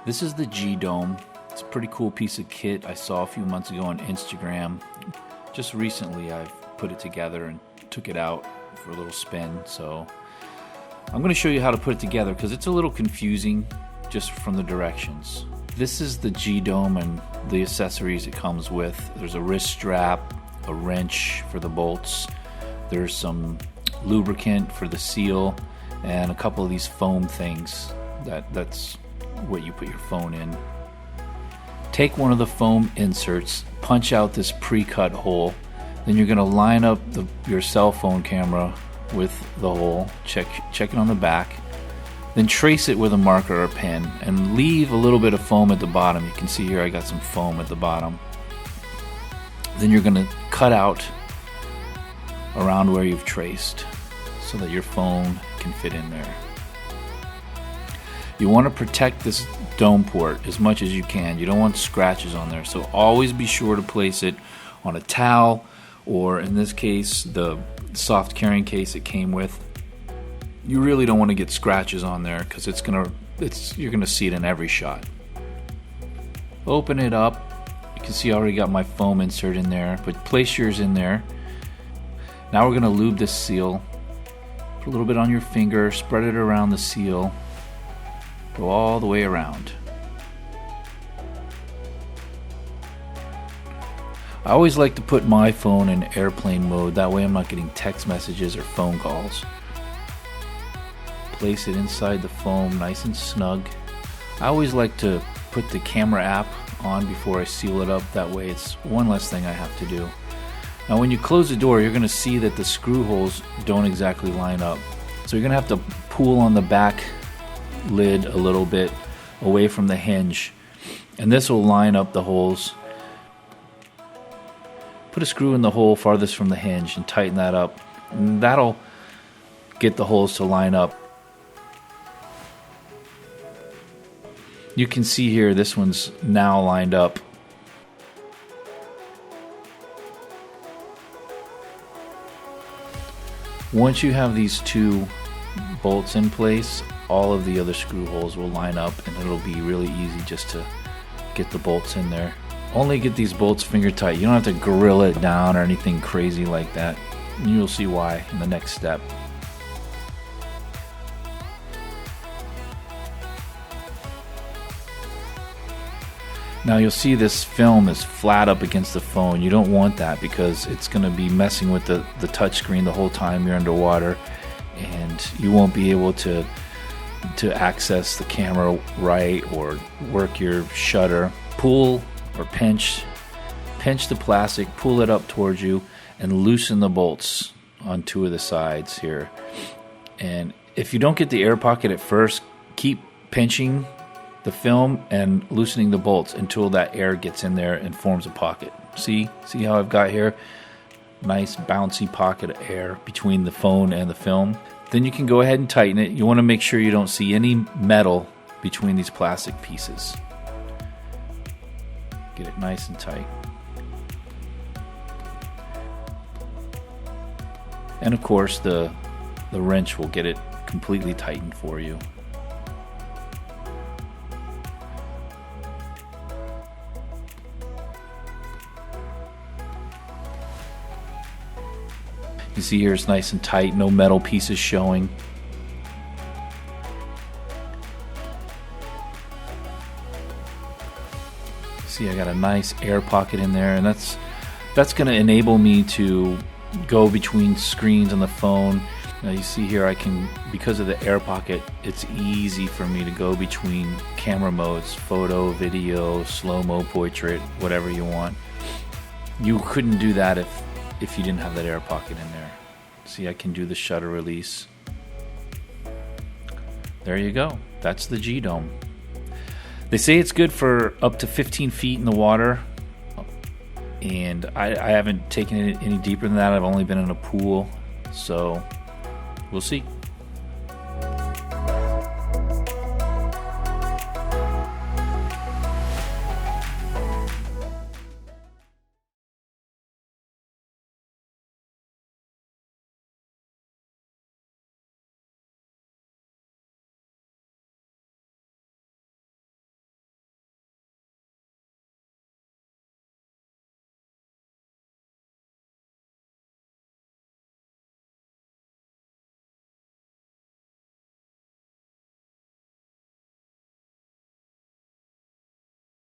This is the GDome. It's a pretty cool piece of kit I saw a few months ago on Instagram. Just recently I've put it together and took it out for a little spin. So I'm going to show you how to put it together because it's a little confusing just from the directions. This is the GDome and the accessories it comes with. There's a wrist strap, a wrench for the bolts, there's some lubricant for the seal, and a couple of these foam things. That's what you put your phone in. Take one of the foam inserts, punch out this pre-cut hole, then you're going to line up your cell phone camera with the hole, check it on the back, then trace it with a marker or pen and leave a little bit of foam at the bottom. You can see here I got some foam at the bottom. Then you're going to cut out around where you've traced so that your phone can fit in there. You want to protect this dome port as much as you can. You don't want scratches on there, so always be sure to place it on a towel, or in this case the soft carrying case it came with. You really don't want to get scratches on there because you're gonna see it in every shot. Open it up. You can see I already got my foam insert in there, but place yours in there. Now we're gonna lube this seal. Put a little bit on your finger, spread it around the seal. Go all the way around. I always like to put my phone in airplane mode, that way I'm not getting text messages or phone calls. Place it inside the foam nice and snug. I always like to put the camera app on before I seal it up, that way it's one less thing I have to do. Now when you close the door, you're going to see that the screw holes don't exactly line up. So you're going to have to pull on the back lid a little bit away from the hinge, and this will line up the holes. Put a screw in the hole farthest from the hinge and tighten that up, and that'll get the holes to line up. You can see here this one's now lined up. Once you have these two bolts in place, all of the other screw holes will line up and it'll be really easy just to get the bolts in there. Only get these bolts finger tight. You don't have to grill it down or anything crazy like that. And you'll see why in the next step. Now you'll see this film is flat up against the phone. You don't want that because it's going to be messing with the touch screen the whole time you're underwater, and you won't be able to access the camera right or work your shutter. Pull or pinch the plastic, pull it up towards you, and loosen the bolts on two of the sides here. And if you don't get the air pocket at first, keep pinching the film and loosening the bolts until that air gets in there and forms a pocket. See how I've got here? Nice bouncy pocket of air between the phone and the film. Then you can go ahead and tighten it. You want to make sure you don't see any metal between these plastic pieces. Get it nice and tight. And of course the wrench will get it completely tightened for you. You see here it's nice and tight, no metal pieces showing. See, I got a nice air pocket in there, and that's going to enable me to go between screens on the phone. Now you see here I can, because of the air pocket, it's easy for me to go between camera modes, photo, video, slow-mo, portrait, whatever you want. You couldn't do that if you didn't have that air pocket in there. See, I can do the shutter release. There you go. That's the GDome. They say it's good for up to 15 feet in the water, and I haven't taken it any deeper than that. I've only been in a pool, so we'll see.